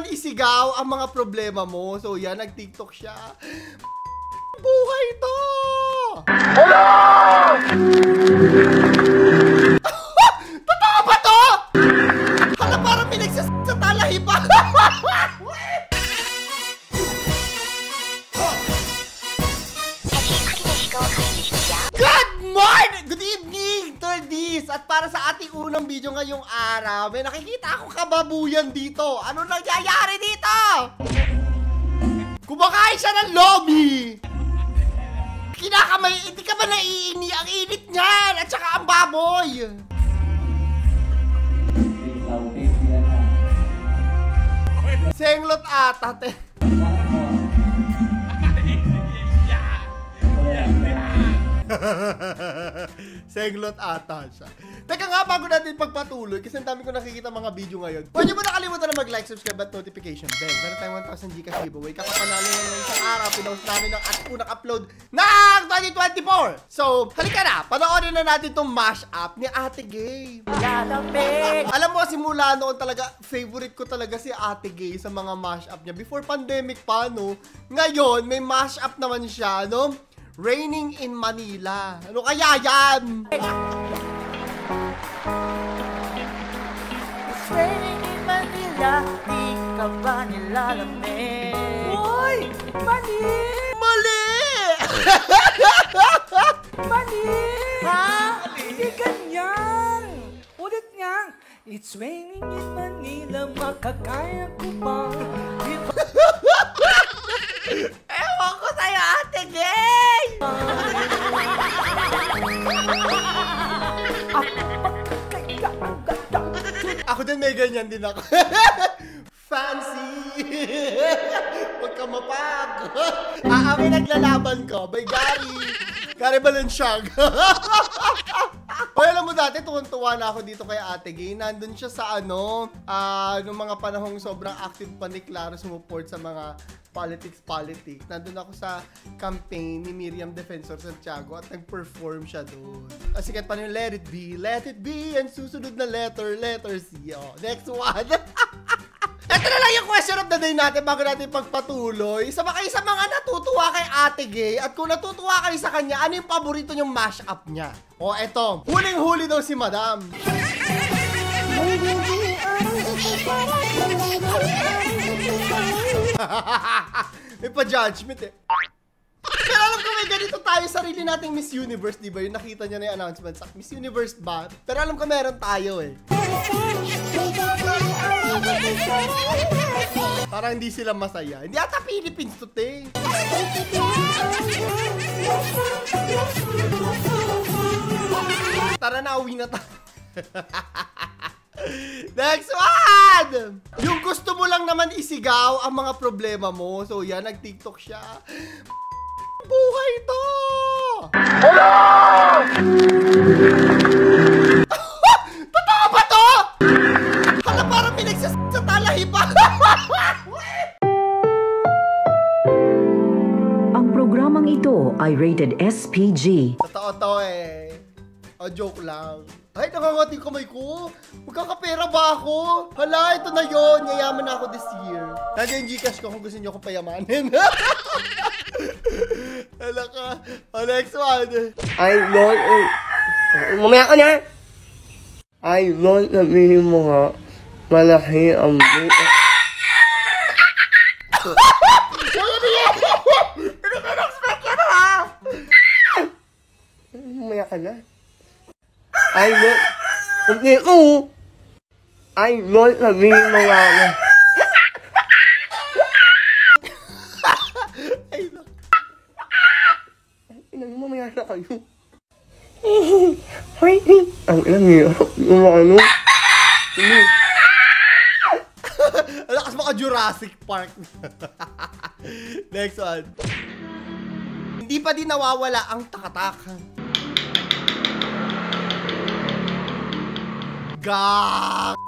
naman isigaw ang mga problema mo. So yan, nag-TikTok siya. Buhay to! Hello! Totoo ba to? Hala, parang sa talahi pa. Good morning! Good evening, Turdies! At para sa ating unang video ngayong araw, may nakikita akong kababuyan dito. Ano nangyayari dito? Kumakain siya ng lomi! Kinakamay, hindi ka ba naiini? Ang init niyan! At saka ang baboy! Senglot ata, te. Senglot ata siya. Teka nga, bago natin pagpatuloy, kasi ang dami ko nakikita mga video ngayon. Huwag niyo mo nakalimutan na mag-like, subscribe at notification bell. Meron tayong 1,000 Gcash giveaway. Kakapanalo na ng isang araw. Pinost namin ng unang upload ng 2024. So, halika na. Panoorin na natin itong mashup ni Ate Gay. Alam mo, simula noon talaga, favorite ko talaga si Ate Gay sa mga mashup niya. Before pandemic pa, no? Ngayon, may mashup naman siya, no? Raining in Manila. Ano kaya yan? It's raining in Manila, di ka ba nilalamig? Uy! Mali! Mali! Mali! Ha? Hindi ganyan! Ulit nga! It's raining in Manila, makakaya ko ba? Ewan ko sa'yo, Ate Gay! Ako din, may ganyan din ako. Fancy! Huwag ka mapag! Kami naglalaban ko, by Gary Balenciaga. O, alam mo dati, tuwan-tuwa na ako dito kay Ate Gay. Nandun siya sa nung mga panahong sobrang active pa ni Clara sumuport sa mga politics. Nandun ako sa campaign ni Miriam Defensor Santiago at nag-perform siya doon. Sikat pa yung Let It Be, and susunod na letter C. Oh, next one. Ito na lang yung question of the day natin bago natin pagpatuloy. Isa ba kayo sa mga natutuwa kay Ate Gay? At kung natutuwa kayo sa kanya, ano yung paborito niyong mashup niya? O eto, huling-huli daw si Madam. May pa-judgment eh. Pero alam ko may ganito tayo, sarili nating Miss Universe, di ba? Yung nakita niya na yung announcement sa Miss Universe ba? Pero alam ko meron tayo eh. Parang hindi sila masaya. Hindi ata Philippines to, te. Tara na, uwi na tayo. Next one! Yung gusto mo lang naman isigaw ang mga problema mo. So yan, nag-TikTok siya. Buhay to! Hello! Totoo ba to? Hala, parang sa talahi pa. Ang programang ito ay rated SPG. Totoo to eh. O, joke lang. Ay, nakangati kamay ko. Magkakapera ba ako? Hala, ito na yon. Yayaman na ako this year. Nandiyan yung Gcash ko kung gusto nyo akong payamanin. Hala ka. O, next one. Ay, Lord, mamaya ka na. Ay, Lord, sabihin mo nga, malaki ang buka. Hindi ka na-expect yan, ha? Mamaya ka na. Ay, Lord, hindi ko. Ay, Lord, sabihin mo nga na. Ay, no. Inang mamaya na kayo. Ang ilang hirap yung ano. Alakas mo ka Jurassic Park. Next one. Hindi pa din nawawala ang takatakan. Gag!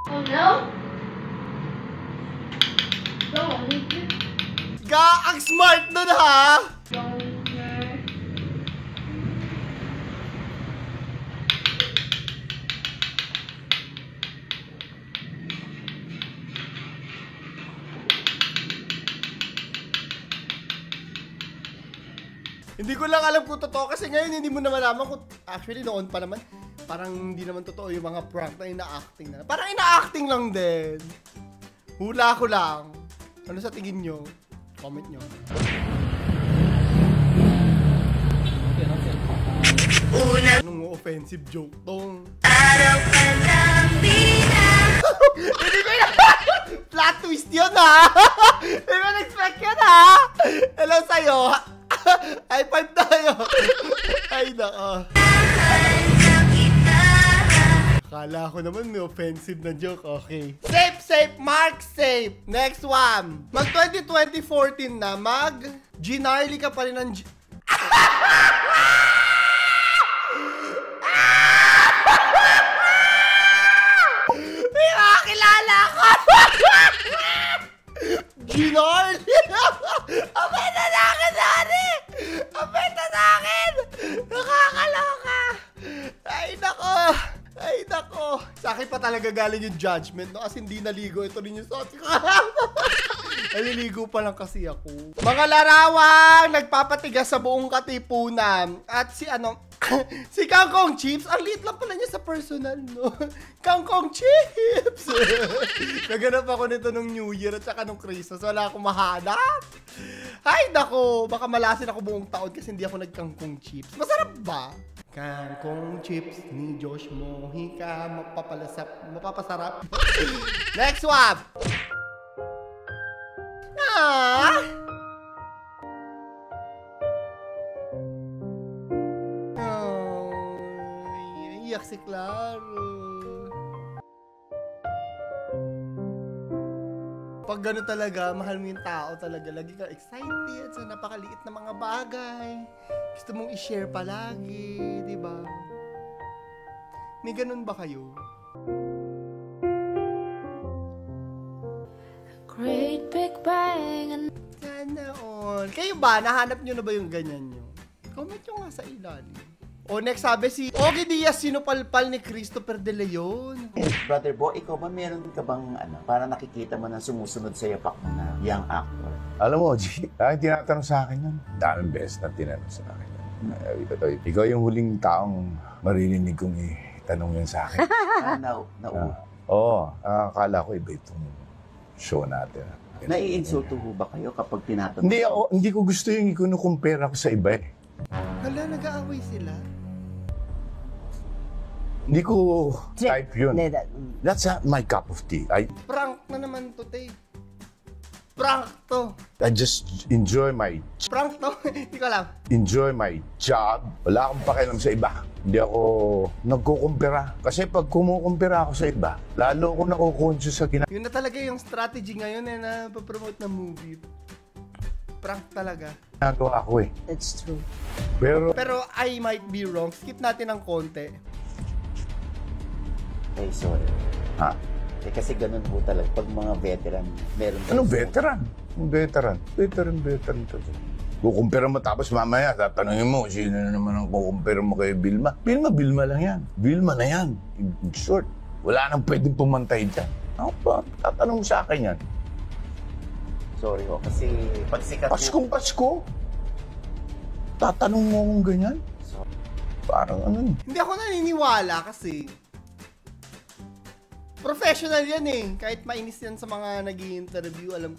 Oh no? Don't. Ang smart nun, ha? Hindi ko lang alam kung totoo kasi ngayon hindi mo na malaman kung actually noon pa naman parang hindi naman totoo yung mga prank na ina-acting na. Parang ina-acting lang din. Hula ko lang. Ano sa tingin nyo? Comment nyo. Anong offensive joke tong? Hindi ko yun. Plot twist yun ha. Hindi ko expect yun ha. Hello sa'yo. High five tayo. Ay nako. Akala ko naman may offensive na joke. Okay. Safe, safe, mark safe. Next one. Mag 2014 na. Mag Ginarly ka pa rin ng may makakilala ko. Ginarly. Abenta na akin, Dari. Abenta na akin. Nakakaloka. Ay, nako. Ay, nako. Sa akin pa talaga galing yung judgment, no? Kasi hindi naligo. Ito rin yung suot ko. Naliligo pa lang kasi ako. Mga larawang nagpapatigas sa buong katipunan. At si si Kangkong Chips. Ang liit lang pala niya sa personal, no? Kangkong Chips. Naganap ako nito nung New Year at saka nung Christmas. Wala akong mahanap. Ay, nako. Baka malasin ako buong taon kasi hindi ako nagkangkong chips. Masarap ba? Kangkong chips ni Josh Mojica, mapapasarap. Next one! Ah! Oh, iyak si Claro. Pag gano'n talaga, mahal mo yung tao talaga. Lagi ka excited sa napakaliit na mga bagay. Gusto mong i-share palagi, di ba? May ganun ba kayo? Great Big Bang and Sana all. Kayo ba? Nahanap nyo na ba yung ganyan nyo? Comment nyo nga sa ilalim. O next sabi si Ogie Diaz sinupalpal ni Christopher De Leon. Brother Bo, ikaw ba meron ka bang para nakikita mo na sumusunod sa yapak mo na young actor? Alam mo, G, dahil tinatanong sa akin yan, daming beses na tinanong sa akin yan. Ikaw yung huling taong maririnig kong itanong yan sa akin. Oo, akala ko iba itong show natin. Nai-insulto ho ba kayo kapag tinatanong? Hindi ko gusto yung ikunukumpare ako sa iba eh. Hala, nag-aaway sila? Hindi ko type yun. That's not my cup of tea. Prank na naman to, Tay. Prank to. I just enjoy my Prank to. Hindi ko alam. enjoy my job. Wala akong pakialam sa iba. Hindi ako nagkukumpira. Kasi pag kumukumpira ako sa iba, lalo ako nakukonsyos sa ginagawa. Yun na talaga yung strategy ngayon na papromote na movie. Prank talaga. Ako eh. That's true. Pero I might be wrong. Skip natin ng konti. Ay, sorry. Ha? Kasi ganun po talaga. Pag mga veteran, meron Anong veteran? Veteran to. Kukumpira mo tapos mamaya, tatanungin mo, sino na naman ang kukumpira mo kay Vilma? Vilma lang yan. Vilma na yan. In short, wala nang pwedeng pumantay dyan. Ako pa, tatanong mo sa akin yan. Sorry ho, kasi pag sikat Paskong-Pasko? Tatanong mo akong ganyan? Parang ano. Hindi ako naniniwala kasi professional yan eh. Kahit mainis yan sa mga nag-i-interview, alam,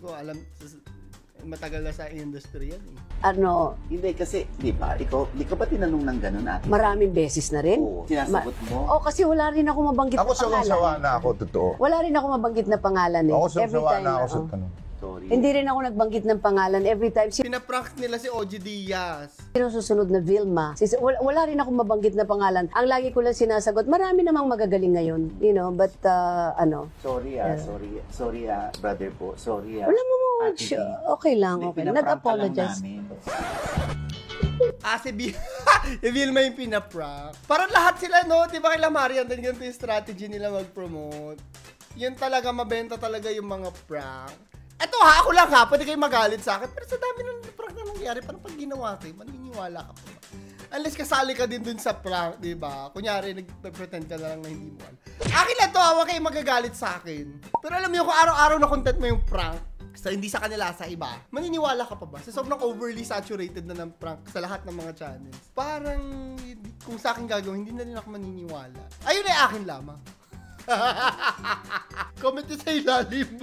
matagal na sa industry yan eh. Hindi kasi, di ba, di ka ba tinanong ng ganun natin? Maraming beses na rin. Oo, sinasagot mo. Kasi wala rin ako mabanggit Ako na pangalan. sawa na ako, totoo. Wala rin ako mabanggit na pangalan eh. Ako Every sawa time na ako sa tanong. Sorry. Hindi rin ako nagbanggit ng pangalan. Every time, Pinaprank nila si Ogie Diaz. sino susunod na Vilma? Wala rin ako mabanggit na pangalan. Ang lagi ko lang sinasagot, marami namang magagaling ngayon. You know, but Sorry brother po. Sorry wala mo Ate B. okay lang, Hindi, okay. pinaprank ka lang Nag-apologize. namin. Si Vilma yung pinaprank. Parang lahat sila, no? Di ba kila Marian din ganito yung strategy nila mag-promote. Yun talaga, mabenta talaga yung mga prank. Eto ha, ako lang ha, pwede kayo magalit sa akin. Pero sa dami ng prank na nangyari, parang pag ginawa kayo, maniniwala ka pa. Unless kasali ka din dun sa prank, di ba? Kunyari, nag-pretend ka na lang na hindi mo alam. Akin lang to, huwag kayo magagalit sa akin. Pero alam niyo, kung araw-araw na content mo yung prank, sa hindi sa kanila, sa iba, maniniwala ka pa ba? Sa sobrang overly saturated na ng prank sa lahat ng mga channels. Parang, kung sa akin gagawin, hindi na rin ako maniniwala. Ayun ay akin lamang. Comment nyo sa ilalim.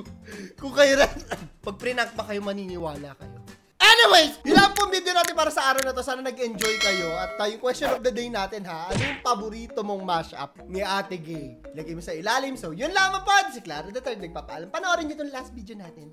Kung kayo rin, pag prank ba kayo, maniniwala kayo. Anyways, yun lang po ang video natin para sa araw na to. Sana nag-enjoy kayo. At yung question of the day natin ha, ano yung paborito mong mashup ni Ate Gay? Lagay mo sa ilalim. So, yun lamang po. Si Clara the Third nagpapaalam. Panoorin nyo itong last video natin.